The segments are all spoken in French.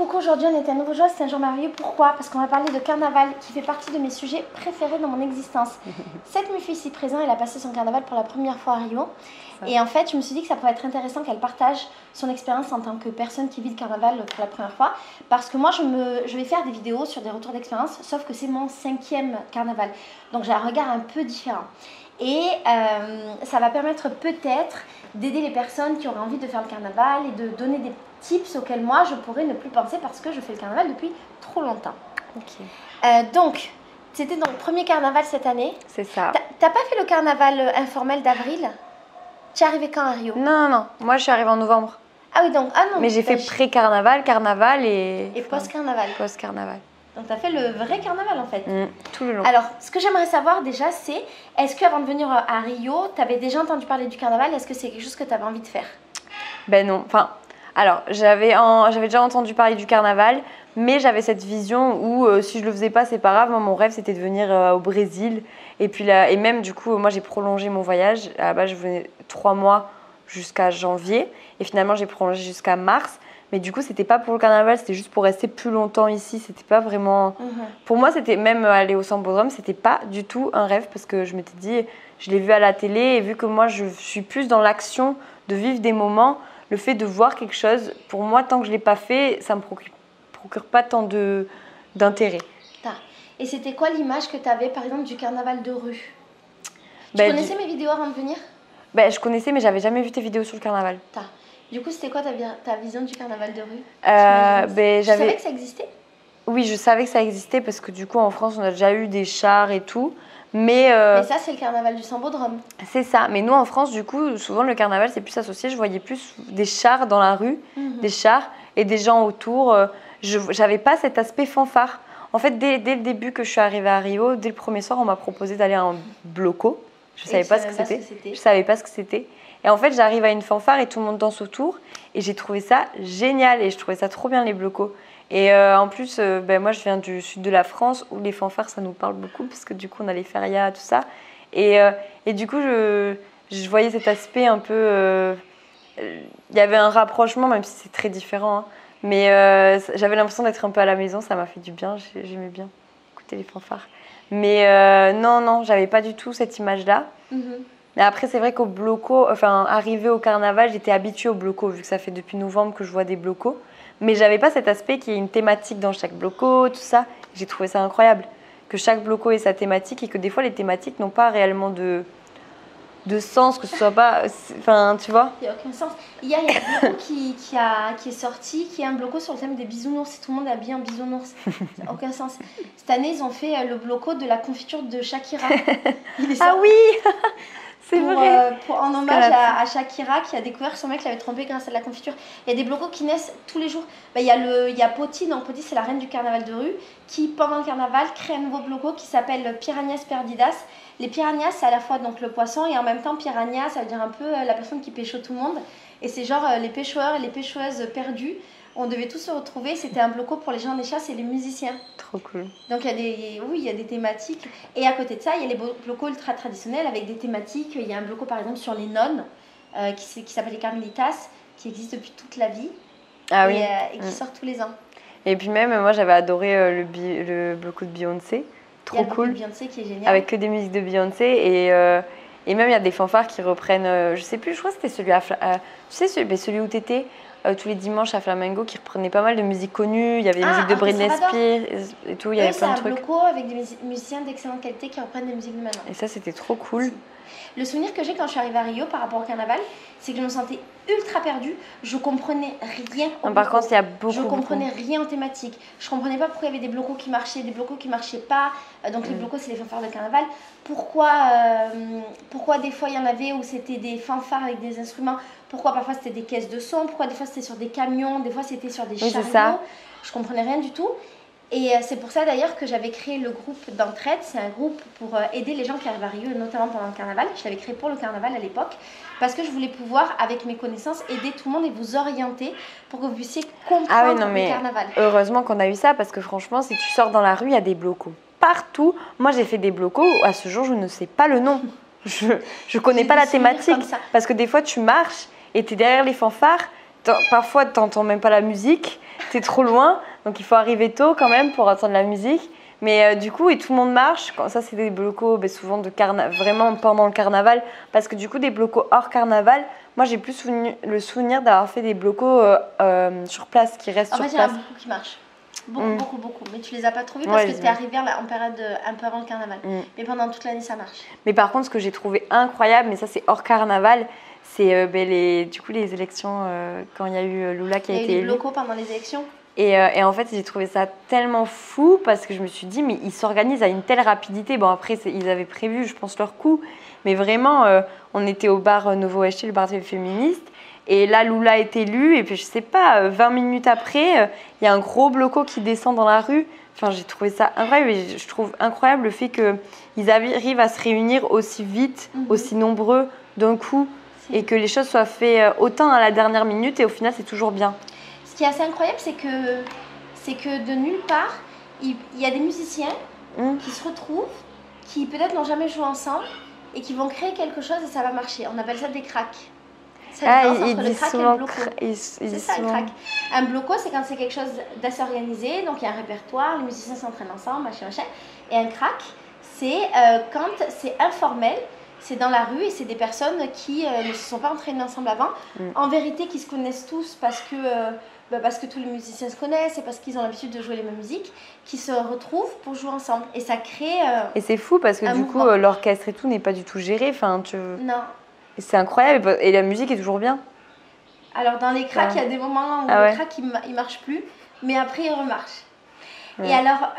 Coucou, aujourd'hui on est à nouveau jour, c'est un jour merveilleux. Pourquoi? Parce qu'on va parler de carnaval qui fait partie de mes sujets préférés dans mon existence. Cette meuf ici présente, elle a passé son carnaval pour la première fois à Rio. Et en fait, je me suis dit que ça pourrait être intéressant qu'elle partage son expérience en tant que personne qui vit le carnaval pour la première fois. Parce que moi, je vais faire des vidéos sur des retours d'expérience, sauf que c'est mon 5e carnaval. Donc j'ai un regard un peu différent. Et ça va permettre peut-être d'aider les personnes qui auraient envie de faire le carnaval et de donner des tips auxquels moi je pourrais ne plus penser parce que je fais le carnaval depuis trop longtemps. Donc, c'était donc le premier carnaval cette année. C'est ça. T'as pas fait le carnaval informel d'avril? Tu es arrivée quand à Rio? Non. Moi, je suis arrivée en novembre. Ah oui, donc, non. Mais j'ai fait pré-carnaval, carnaval et post-carnaval. Post-carnaval. Donc, tu as fait le vrai carnaval en fait. Tout le long. Alors, ce que j'aimerais savoir déjà, c'est est-ce qu'avant de venir à Rio, tu avais déjà entendu parler du carnaval? Est-ce que c'est quelque chose que tu avais envie de faire? Ben non. Enfin, alors, j'avais déjà entendu parler du carnaval, mais j'avais cette vision où si je le faisais pas, c'est pas grave. Moi, mon rêve, c'était de venir au Brésil. Et puis là, et même du coup, moi, j'ai prolongé mon voyage. À la base, je venais 3 mois jusqu'à janvier. Et finalement, j'ai prolongé jusqu'à mars. Mais du coup, c'était pas pour le carnaval, c'était juste pour rester plus longtemps ici. C'était pas vraiment. Pour moi, c'était même aller au Sambodrome, c'était pas du tout un rêve parce que je m'étais dit, je l'ai vu à la télé et vu que moi, je suis plus dans l'action de vivre des moments, le fait de voir quelque chose, pour moi, tant que je l'ai pas fait, ça me procure pas tant d'intérêt. Et c'était quoi l'image que tu avais, par exemple, du carnaval de rue? Tu connaissais mes vidéos avant de venir? Je connaissais, mais j'avais jamais vu tes vidéos sur le carnaval. Du coup, c'était quoi ta vision du carnaval de rue? Tu savais que ça existait? Oui, je savais que ça existait parce que du coup, en France, on a déjà eu des chars et tout. Mais ça, c'est le carnaval du Sambodrome. C'est ça. Mais nous, en France, du coup, souvent, le carnaval, c'est plus associé. Je voyais plus des chars dans la rue, des chars et des gens autour. Je n'avais pas cet aspect fanfare. En fait, dès le début que je suis arrivée à Rio, dès le premier soir, on m'a proposé d'aller à un bloco. Je ne savais pas ce que c'était. Je savais pas ce que c'était. Et en fait, j'arrive à une fanfare et tout le monde danse autour. Et j'ai trouvé ça génial et je trouvais ça trop bien, les blocos. Et en plus, moi, je viens du sud de la France où les fanfares, ça nous parle beaucoup parce que du coup, on a les férias, tout ça. Et du coup, je voyais cet aspect un peu... Il y avait un rapprochement, même si c'est très différent. Hein. Mais j'avais l'impression d'être un peu à la maison. Ça m'a fait du bien. J'aimais bien écouter les fanfares. Mais non, j'avais pas du tout cette image-là. Mais après, c'est vrai qu'au bloco, arrivé au carnaval, j'étais habituée au bloco, vu que ça fait depuis novembre que je vois des blocos. Mais j'avais pas cet aspect qu'il y ait une thématique dans chaque bloco, tout ça. J'ai trouvé ça incroyable, que chaque bloco ait sa thématique et que des fois, les thématiques n'ont pas réellement de sens, que ce soit pas... Enfin, tu vois. Il n'y a aucun sens. Il y a un bloco qui est sorti, qui est un bloco sur le thème des bisounours. Et tout le monde est habillé en bisounours. Ça n'a aucun sens. Cette année, ils ont fait le bloco de la confiture de Shakira. Ah oui. C'est vrai. En hommage à Shakira qui a découvert que son mec l'avait trompé grâce à de la confiture. Il y a des blocos qui naissent tous les jours. Il y a Poti, donc Poti c'est la reine du carnaval de rue, qui pendant le carnaval crée un nouveau bloco qui s'appelle Piranhas Perdidas. Les piranhas c'est à la fois donc le poisson et en même temps piranha ça veut dire un peu la personne qui pécho tout le monde. Et c'est genre les pêcheurs et les pêcheuses perdus. On devait tous se retrouver, c'était un bloco pour les gens des chasses et les musiciens. Trop cool. Donc il y a des thématiques. Et à côté de ça, il y a les blocos ultra traditionnels avec des thématiques. Il y a un bloco par exemple sur les nonnes qui s'appelle les Carmelitas, qui existe depuis toute la vie et qui sort tous les ans. Et puis même, moi j'avais adoré le bloco de Beyoncé. Trop cool. Il y a le bloco de Beyoncé qui est génial. Avec que des musiques de Beyoncé et même il y a des fanfares qui reprennent, je sais plus, je crois que c'était celui où t'étais tous les dimanches à Flamengo qui reprenait pas mal de musiques connues. Il y avait des musiques de Britney Spears et tout, il y avait plein de trucs. C'est un bloco avec des musiciens d'excellente qualité qui reprennent des musiques de maintenant. Et ça, c'était trop cool. Le souvenir que j'ai quand je suis arrivée à Rio par rapport au carnaval, c'est que je me sentais ultra perdue. Je comprenais rien au Par contre, il y a beaucoup. Je comprenais rien aux thématiques. Je comprenais pas pourquoi il y avait des blocos qui marchaient, des blocos qui marchaient pas. Donc les blocos, c'est les fanfares de carnaval. Pourquoi des fois il y en avait où c'était des fanfares avec des instruments? Pourquoi parfois c'était des caisses de son? Pourquoi des fois c'était sur des camions? Des fois c'était sur des chariots? Je comprenais rien du tout. Et c'est pour ça d'ailleurs que j'avais créé le groupe d'entraide. C'est un groupe pour aider les gens qui arrivent à Rio, notamment pendant le carnaval. Je l'avais créé pour le carnaval à l'époque parce que je voulais pouvoir, avec mes connaissances, aider tout le monde et vous orienter pour que vous puissiez comprendre le carnaval. Heureusement qu'on a eu ça parce que franchement, si tu sors dans la rue, il y a des blocos partout. Moi, j'ai fait des blocos où à ce jour, je ne sais pas le nom. Je connais pas la thématique parce que des fois, tu marches et tu es derrière les fanfares. Parfois, tu n'entends même pas la musique. t'es trop loin, donc il faut arriver tôt quand même pour entendre la musique. Mais du coup, et tout le monde marche. Ça, c'est des blocos souvent de vraiment pendant le carnaval. Parce que du coup, des blocos hors carnaval, moi, j'ai plus le souvenir d'avoir fait des blocos sur place, qui restent sur place. En fait, il y en a beaucoup qui marchent. Beaucoup. Mais tu les as pas trouvés parce que tu es arrivé en période un peu avant le carnaval. Mais pendant toute l'année, ça marche. Mais par contre, ce que j'ai trouvé incroyable, mais ça, c'est hors carnaval, c'est du coup, les élections, quand il y a eu Lula qui a été élu. Il y a eu les blocos pendant les élections. Et en fait, j'ai trouvé ça tellement fou parce que je me suis dit, mais ils s'organisent à une telle rapidité. Bon, après, ils avaient prévu, je pense, leur coup. Mais vraiment, on était au bar Novo HT, le bar féministe. Et là, Lula est élu. Et puis, je sais pas, 20 minutes après, il y a un gros bloco qui descend dans la rue. Enfin, j'ai trouvé ça incroyable. Et je trouve incroyable le fait qu'ils arrivent à se réunir aussi vite, aussi nombreux d'un coup. Et que les choses soient faites autant à la dernière minute. Et au final, c'est toujours bien. Ce qui est assez incroyable, c'est que de nulle part, il y a des musiciens qui se retrouvent, qui peut-être n'ont jamais joué ensemble et qui vont créer quelque chose et ça va marcher. On appelle ça des cracks. C'est la différence entre le crack et le bloco. C'est ça le crack. Un bloco, c'est quand c'est quelque chose d'assez organisé, donc il y a un répertoire, les musiciens s'entraînent ensemble, machin. Et un crack, c'est quand c'est informel. C'est dans la rue et c'est des personnes qui ne se sont pas entraînées ensemble avant. En vérité, qui se connaissent tous parce que tous les musiciens se connaissent et parce qu'ils ont l'habitude de jouer les mêmes musiques, qui se retrouvent pour jouer ensemble. Et ça crée et c'est fou parce que du coup, l'orchestre et tout n'est pas du tout géré. Enfin, Non. Et c'est incroyable et la musique est toujours bien. Alors, dans les cracks, il y a des moments où le crack, il ne marche plus, mais après, il remarche. Ouais. Et alors,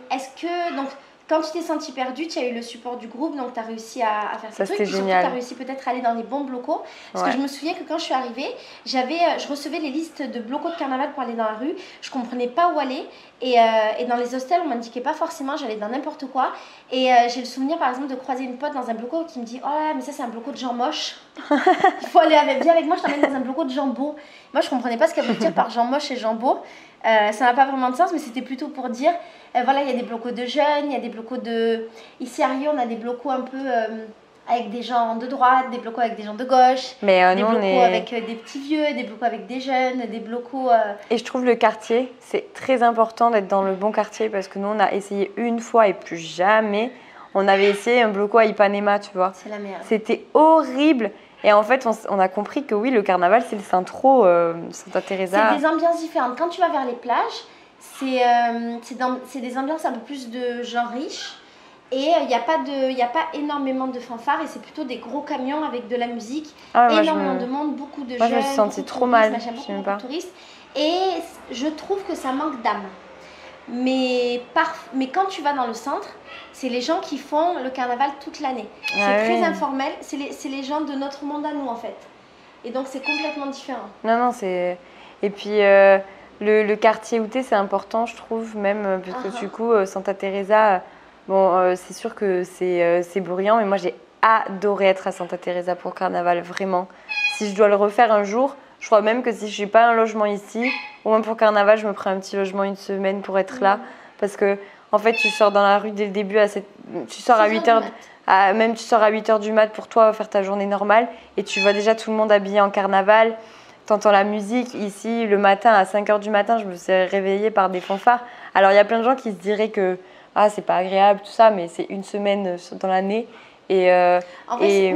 est-ce que... Donc, quand tu t'es senti perdue, tu as eu le support du groupe, donc tu as réussi à faire ces trucs. Et surtout, tu as réussi peut-être à aller dans les bons blocos. Parce que je me souviens que quand je suis arrivée, je recevais les listes de blocos de carnaval pour aller dans la rue. Je ne comprenais pas où aller. Et dans les hostels, on ne m'indiquait pas forcément, j'allais dans n'importe quoi. Et j'ai le souvenir, par exemple, de croiser une pote dans un bloco qui me dit « Oh là, mais ça, c'est un bloco de gens moches. Il faut aller viens avec moi, je t'emmène dans un bloco de gens beaux. » Moi, je ne comprenais pas ce qu'elle voulait dire par gens moches et gens beaux. Ça n'a pas vraiment de sens, mais c'était plutôt pour dire voilà, il y a des blocos de jeunes, il y a des blocos de... Ici à Rio, on a des blocos un peu avec des gens de droite, des blocos avec des gens de gauche, des blocos avec des petits vieux, des blocos avec des jeunes, des blocos... Et je trouve le quartier, c'est très important d'être dans le bon quartier parce que nous, on a essayé une fois et plus jamais. On avait essayé un bloco à Ipanema, tu vois. C'est la merde. C'était horrible. Et en fait, on a compris que oui, le carnaval, c'est le Centro, Santa Teresa. C'est des ambiances différentes. Quand tu vas vers les plages, c'est des ambiances un peu plus de gens riches. Et il n'y a pas énormément de fanfares. Et c'est plutôt des gros camions avec de la musique. Énormément de monde, beaucoup de jeunes. Moi, je me suis sentie trop mal. Beaucoup de touristes. Et je trouve que ça manque d'âme. Mais quand tu vas dans le centre, c'est les gens qui font le carnaval toute l'année. C'est très informel. C'est les gens de notre monde à nous, en fait. Et donc, c'est complètement différent. Non, c'est... Et puis, le quartier où t'es, c'est important, je trouve, même. Parce que du coup, Santa Teresa, c'est sûr que c'est bruyant. Mais moi, j'ai adoré être à Santa Teresa pour le carnaval, vraiment. Si je dois le refaire un jour, je crois même que si je n'ai pas un logement ici, au moins pour le carnaval, je me prends un petit logement une semaine pour être là. Parce que, en fait, tu sors dans la rue dès le début, tu sors à 8h, même tu sors à 8h du mat pour toi faire ta journée normale et tu vois déjà tout le monde habillé en carnaval. Tu entends la musique. Ici, le matin, à 5h du matin, je me suis réveillée par des fanfares. Alors, il y a plein de gens qui se diraient que c'est pas agréable, tout ça, mais c'est une semaine dans l'année. En vrai,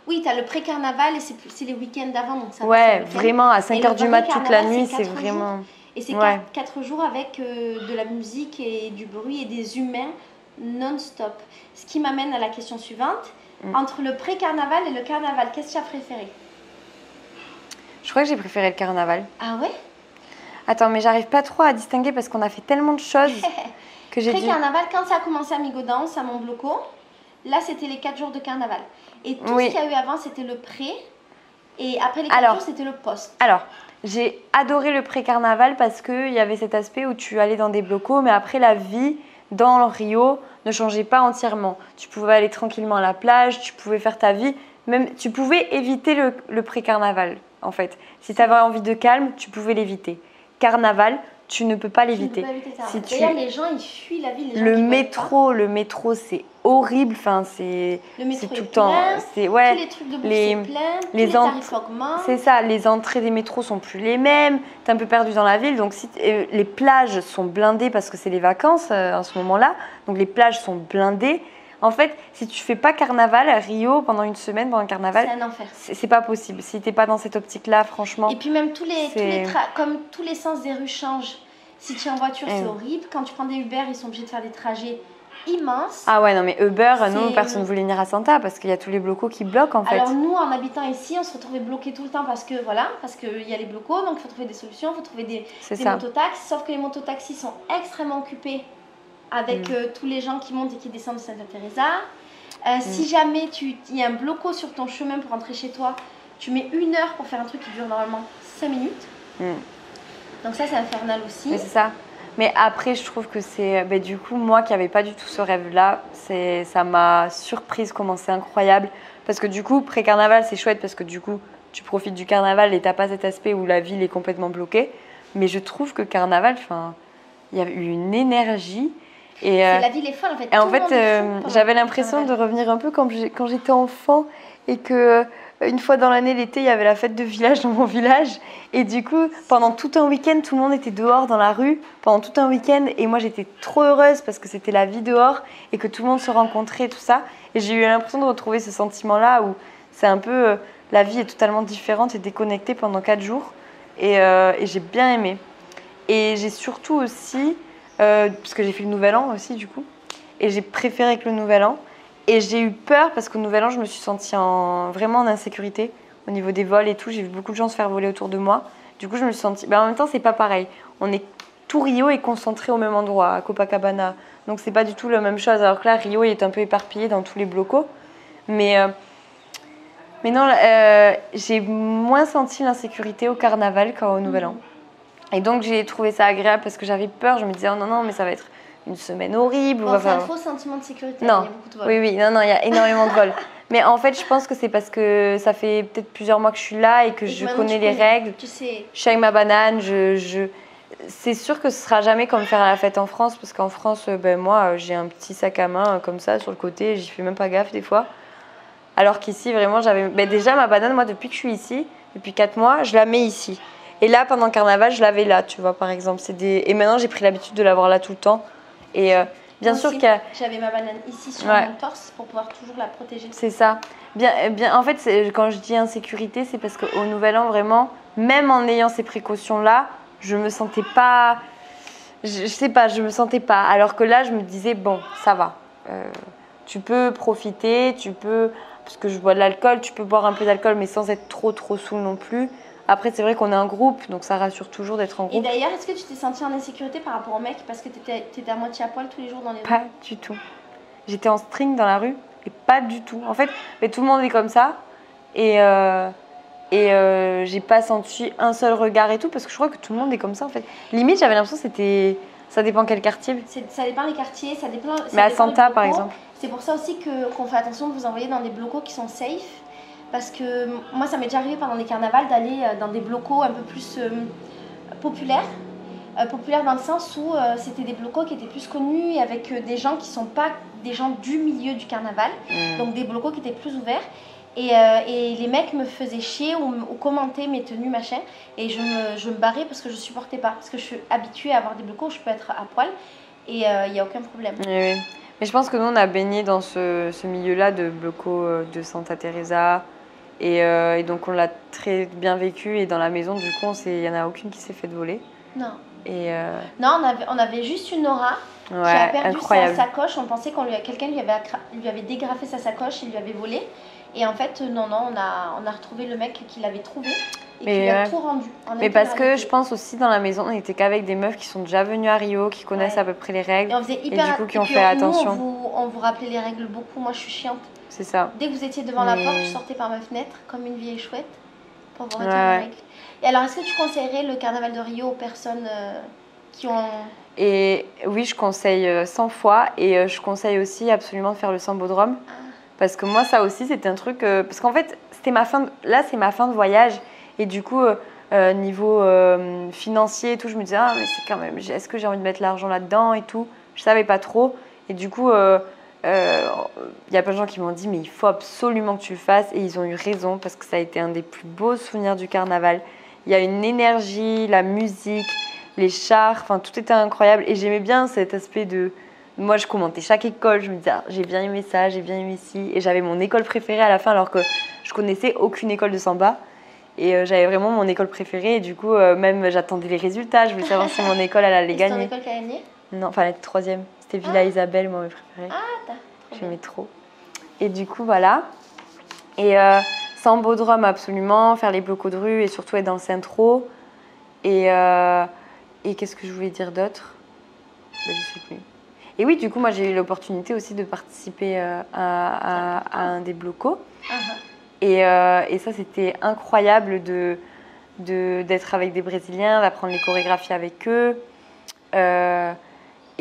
oui, tu as le pré-carnaval et c'est les week-ends d'avant. Donc ça vraiment, à 5h du mat toute la nuit, c'est vraiment... Jours. Et c'est 4 jours avec de la musique et du bruit et des humains non-stop. Ce qui m'amène à la question suivante. Entre le pré-carnaval et le carnaval, qu'est-ce que tu as préféré? Je crois que j'ai préféré le carnaval. Ah ouais? Attends, mais j'arrive pas trop à distinguer parce qu'on a fait tellement de choses que j'ai Pré-carnaval, quand ça a commencé à Migodance, à mon bloco, là, c'était les 4 jours de carnaval. Et tout ce qu'il y a eu avant, c'était le pré. Et après les 4 jours, c'était le post. Alors, j'ai adoré le pré-carnaval parce qu'il y avait cet aspect où tu allais dans des blocos, mais après, la vie dans le Rio ne changeait pas entièrement. Tu pouvais aller tranquillement à la plage, tu pouvais faire ta vie. Même, tu pouvais éviter le pré-carnaval, en fait. Si tu avais envie de calme, tu pouvais l'éviter. Carnaval, tu ne peux pas Tu ne l'éviter. peux pas éviter ça. Si D'ailleurs, les gens, ils fuient la ville. Les gens Le qui veulent métro, c'est horrible. Enfin, c'est pas. Le métro tout est le temps. plein. C'est Tous ouais. les trucs de bouffe, les- c'est plein. Tous les les tarifs augmentent. C'est ça, les entrées des métros sont plus les mêmes, tu es un peu perdu dans la ville, donc les plages sont blindées parce que c'est les vacances en ce moment-là, donc les plages sont blindées. En fait, si tu fais pas carnaval à Rio pendant une semaine, pendant le carnaval, C'est un enfer. c'est pas possible. Si t'es pas dans cette optique-là, franchement. Et puis même c'est- comme tous les sens des rues changent. Si tu es en voiture, c'est Mm. horrible. Quand tu prends des Uber, ils sont obligés de faire des trajets immenses. Ah ouais, non mais Uber, nous, C'est- personne ne voulait venir à Santa parce qu'il y a tous les blocos qui bloquent en fait. Alors nous, en habitant ici, on se retrouvait bloqués tout le temps parce que voilà, parce qu'il y a les blocos, donc il faut trouver des solutions, il faut trouver des C'est ça. mototaxis. Sauf que les mototaxis sont extrêmement occupés avec tous les gens qui montent et qui descendent de Santa Teresa. Si jamais il y a un bloco sur ton chemin pour rentrer chez toi, tu mets 1 heure pour faire un truc qui dure normalement 5 minutes. Mm. Donc ça, c'est infernal aussi. Mais c'est ça. Mais après, je trouve que c'est. Ben, du coup, moi qui n'avais pas du tout ce rêve-là, ça m'a surprise comment c'est incroyable. Parce que du coup, pré-carnaval, c'est chouette parce que du coup, tu profites du carnaval et tu n'as pas cet aspect où la ville est complètement bloquée. Mais je trouve que carnaval, il y a eu une énergie. Et, La ville est folle en fait. et en Tout le monde fait, est fou pendant j'avais le l'impression de carnaval. revenir un peu quand j'étais enfant et que une fois dans l'année, l'été, il y avait la fête de village dans mon village. Et du coup, pendant tout un week-end, tout le monde était dehors dans la rue, pendant tout un week-end. Et moi, j'étais trop heureuse parce que c'était la vie dehors et que tout le monde se rencontrait et tout ça. Et j'ai eu l'impression de retrouver ce sentiment-là où c'est un peu, la vie est totalement différente et déconnectée pendant 4 jours. Et j'ai bien aimé. Et j'ai surtout aussi, parce que j'ai fait le Nouvel An aussi du coup, et j'ai préféré que le Nouvel An. Et j'ai eu peur parce qu'au Nouvel An, je me suis sentie vraiment en insécurité au niveau des vols et tout. J'ai vu beaucoup de gens se faire voler autour de moi. Du coup, je me suis sentie. En même temps, c'est pas pareil. Tout Rio est concentré au même endroit, à Copacabana. Donc, c'est pas du tout la même chose. Alors que là, Rio il est un peu éparpillé dans tous les blocos. Mais non, j'ai moins senti l'insécurité au carnaval qu'au Nouvel An. Et donc, j'ai trouvé ça agréable parce que j'avais peur. Je me disais, oh non, non, mais ça va être une semaine horrible. Bon, c'est un faux sentiment de sécurité. Non. Il y a beaucoup de vols. Oui, non, il y a énormément de vols. Mais en fait, je pense que c'est parce que ça fait peut-être plusieurs mois que je suis là et que je maintenant, connais tu les règles. Tu sais. Je suis avec ma banane. C'est sûr que ce sera jamais comme faire la fête en France parce qu'en France, moi, j'ai un petit sac à main comme ça sur le côté. J'y fais même pas gaffe des fois. Alors qu'ici, vraiment, j'avais. Déjà, ma banane, moi, depuis que je suis ici, depuis 4 mois, je la mets ici. Et là, pendant le carnaval, je l'avais là, tu vois, par exemple. Et maintenant, j'ai pris l'habitude de l'avoir là tout le temps. Et bien Moi sûr aussi, qu'il y a. J'avais ma banane ici sur Ouais. mon torse pour pouvoir toujours la protéger. C'est ça. En fait, quand je dis insécurité, c'est parce qu'au Nouvel An, vraiment, même en ayant ces précautions-là, je me sentais pas. Je sais pas, je me sentais pas. Alors que là, je me disais, bon, ça va. Tu peux profiter, parce que je bois de l'alcool, tu peux boire un peu d'alcool, mais sans être trop saoul non plus. Après, c'est vrai qu'on est un groupe, donc ça rassure toujours d'être en Et groupe. d'ailleurs, est-ce que tu t'es sentie en insécurité par rapport au mec parce que t'étais à moitié à poil tous les jours dans les rues? Pas du tout. J'étais en string dans la rue et pas du tout. En fait, mais tout le monde est comme ça et j'ai pas senti un seul regard et tout parce que je crois que tout le monde est comme ça en fait. Limite, j'avais l'impression que ça dépend quel quartier. Ça dépend des quartiers, ça dépend. Mais à dépend des Santa, par blocos. exemple. C'est pour ça aussi qu'on fait attention de vous envoyer dans des blocos qui sont safe. Parce que moi, ça m'est déjà arrivé pendant les carnavals d'aller dans des blocos un peu plus populaires. Populaires dans le sens où c'était des blocos qui étaient plus connus et avec des gens qui ne sont pas des gens du milieu du carnaval. Donc des blocos qui étaient plus ouverts. Et les mecs me faisaient chier ou commentaient mes tenues, machin. Et je me barrais parce que je supportais pas. Parce que je suis habituée à avoir des blocos où je peux être à poil. Et il n'y a aucun problème. Oui. Mais je pense que nous, on a baigné dans ce milieu-là de blocos de Santa Teresa. Et donc, on l'a très bien vécu. Et dans la maison, du coup, il n'y en a aucune qui s'est fait voler. Non. Non, on avait juste une Nora qui a perdu sa sacoche. On pensait quelqu'un lui avait dégrafé sa sacoche et lui avait volé. Et en fait, non, on a retrouvé le mec qui l'avait trouvé et qui lui a tout rendu. Mais parce que je pense aussi dans la maison, on n'était qu'avec des meufs qui sont déjà venues à Rio, qui connaissent à peu près les règles. Et on faisait et du coup, qui ont fait attention. On vous rappelait les règles beaucoup. Moi, je suis chiante. C'est ça. Dès que vous étiez devant la porte, je sortais par ma fenêtre comme une vieille chouette pour vous rappeler les règles. Et alors, est-ce que tu conseillerais le carnaval de Rio aux personnes qui ont... Et oui, je conseille 100 fois. Et je conseille aussi absolument de faire le Sambodrome. Parce que moi, ça aussi, c'était un truc... parce qu'en fait, c'est ma fin de voyage. Et du coup, niveau financier et tout. Je me disais, ah, mais c'est quand même, est-ce que j'ai envie de mettre l'argent là-dedans et tout. Je savais pas trop. Et du coup, y a plein de gens qui m'ont dit, mais il faut absolument que tu le fasses. Et ils ont eu raison parce que ça a été un des plus beaux souvenirs du carnaval. Il y a une énergie, la musique, les chars, enfin tout était incroyable. Et j'aimais bien cet aspect de... Moi, je commentais chaque école, je me disais, ah, j'ai bien aimé ça, j'ai bien aimé ci. Et j'avais mon école préférée à la fin, alors que je connaissais aucune école de samba. Et j'avais vraiment mon école préférée. Et du coup, même j'attendais les résultats. Je voulais savoir si mon école, elle allait gagner. C'était ton école qui a gagné? Non, enfin, elle était 3e. C'était Villa Isabelle, moi, mes préférés. Ah, t'as. J'aimais trop. Et du coup, voilà. Et Sambodrome, absolument. Faire les blocos de rue et surtout être dans le Centro. Et qu'est-ce que je voulais dire d'autre? Je sais plus. Et oui, du coup, moi, j'ai eu l'opportunité aussi de participer à un des blocos. Et ça, c'était incroyable d'être avec des Brésiliens, d'apprendre les chorégraphies avec eux.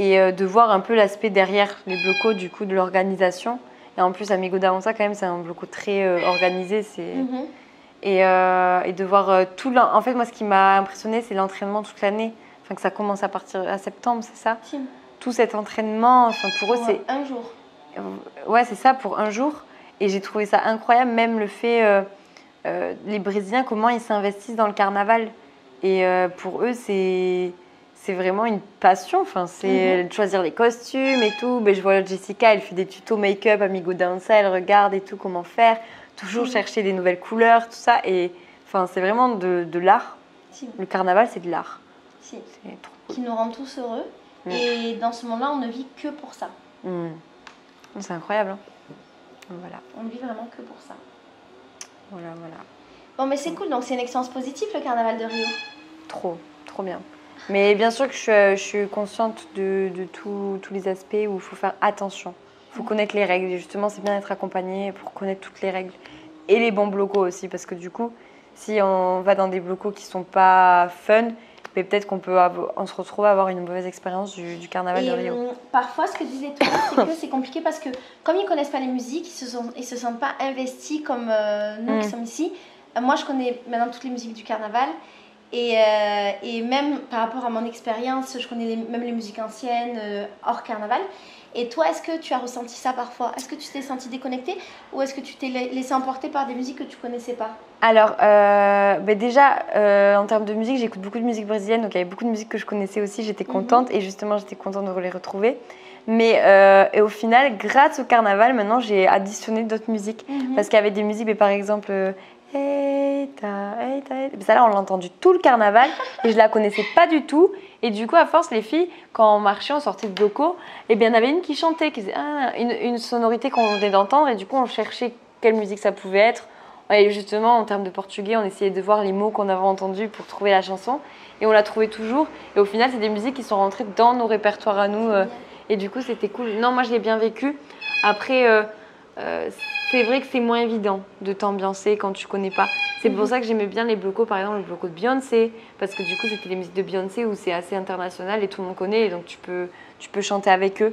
Et de voir un peu l'aspect derrière les blocos, du coup, de l'organisation. Et en plus, Amigo da Onça, quand même, c'est un bloco très organisé. Et de voir tout... En fait, moi, ce qui m'a impressionné, c'est l'entraînement toute l'année. Enfin, que ça commence à partir à septembre, c'est ça? Tout cet entraînement, enfin, pour eux, c'est... Un jour. Ouais, c'est ça, pour un jour. Et j'ai trouvé ça incroyable, même le fait... les Brésiliens, comment ils s'investissent dans le carnaval. Et pour eux, c'est vraiment une passion. Enfin, c'est de choisir les costumes et tout. Mais je vois Jessica, elle fait des tutos make-up, Amigo da Onça, elle regarde et tout, comment faire. Toujours chercher des nouvelles couleurs, tout ça. Et enfin, c'est vraiment de l'art. Le carnaval, c'est de l'art. C'est trop cool. Qui nous rend tous heureux. Et dans ce monde-là, on ne vit que pour ça. C'est incroyable. Hein. Voilà. On ne vit vraiment que pour ça. Voilà. Bon, mais c'est cool. Donc, c'est une expérience positive, le carnaval de Rio. Trop bien. Mais bien sûr que je suis consciente de tous les aspects où il faut faire attention. Il faut connaître les règles. Et justement, c'est bien d'être accompagné pour connaître toutes les règles. Et les bons blocos aussi. Parce que du coup, si on va dans des blocos qui ne sont pas fun, mais peut-être on se retrouve à avoir une mauvaise expérience du carnaval de Rio. Parfois, ce que disent les touristes, c'est que c'est compliqué parce que comme ils ne connaissent pas les musiques, ils se sentent pas investis comme nous qui sommes ici. Moi, je connais maintenant toutes les musiques du carnaval. Et même par rapport à mon expérience, je connais même les musiques anciennes, hors carnaval. Et toi, est-ce que tu as ressenti ça parfois? Est-ce que tu t'es senti déconnectée ou est-ce que tu t'es laissé emporter par des musiques que tu ne connaissais pas? Alors, déjà, en termes de musique, j'écoute beaucoup de musique brésilienne, donc il y avait beaucoup de musique que je connaissais aussi, j'étais contente et justement, j'étais contente de les retrouver. Mais et au final, grâce au carnaval, maintenant, j'ai additionné d'autres musiques parce qu'il y avait des musiques, mais par exemple... Ça là on l'a entendu tout le carnaval et je la connaissais pas du tout et du coup à force les filles quand on marchait on sortait de bloco et bien il y en avait une qui chantait qui faisait une sonorité qu'on venait d'entendre et du coup on cherchait quelle musique ça pouvait être et justement en termes de portugais on essayait de voir les mots qu'on avait entendus pour trouver la chanson et on la trouvait toujours et au final c'est des musiques qui sont rentrées dans nos répertoires à nous et du coup c'était cool. Non moi je l'ai bien vécu après c'est vrai que c'est moins évident de t'ambiancer quand tu connais pas. C'est pour ça que j'aimais bien les blocos, par exemple le bloco de Beyoncé, parce que du coup c'était les musiques de Beyoncé où c'est assez international et tout le monde connaît, et donc tu peux chanter avec eux.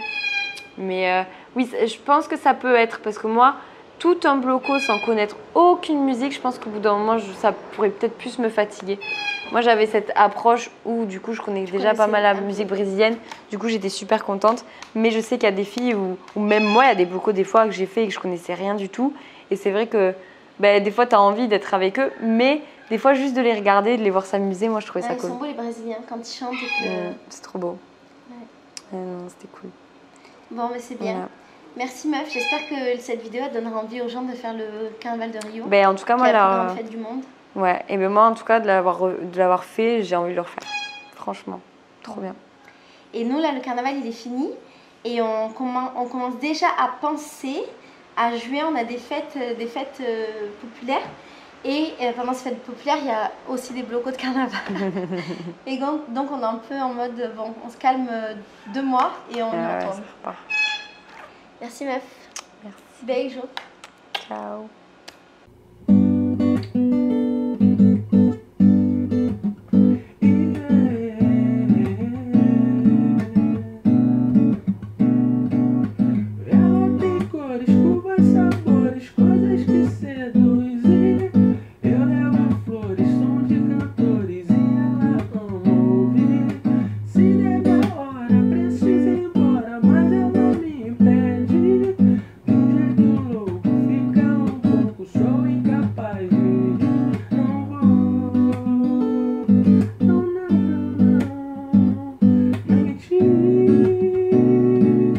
Mais oui, je pense que ça peut être, parce que moi, tout un bloco sans connaître aucune musique, je pense qu'au bout d'un moment, ça pourrait peut-être plus me fatiguer. Moi, j'avais cette approche où, du coup, je connais déjà pas mal la musique brésilienne. Du coup, j'étais super contente. Mais je sais qu'il y a des filles où même moi, il y a des blocos des fois que j'ai fait et que je connaissais rien du tout. Et c'est vrai que des fois, tu as envie d'être avec eux. Mais des fois, juste de les regarder, de les voir s'amuser, moi, je trouvais ça cool. Ils sont beaux, les Brésiliens, quand ils chantent. C'est trop beau. C'était cool. Bon, mais c'est bien. Voilà. Merci meuf, j'espère que cette vidéo donnera envie aux gens de faire le carnaval de Rio. En tout cas, moi, la plus grande fête du monde. Ouais, et moi en tout cas de l'avoir fait, j'ai envie de le refaire. Franchement, trop bien. Et nous là, le carnaval il est fini et on commence déjà à penser à juin, on a des fêtes populaires. Et pendant ces fêtes populaires, il y a aussi des blocos de carnaval. Et donc on est un peu en mode, bon, on se calme 2 mois et on y retourne. Merci meuf. Merci. Beijo. Ciao.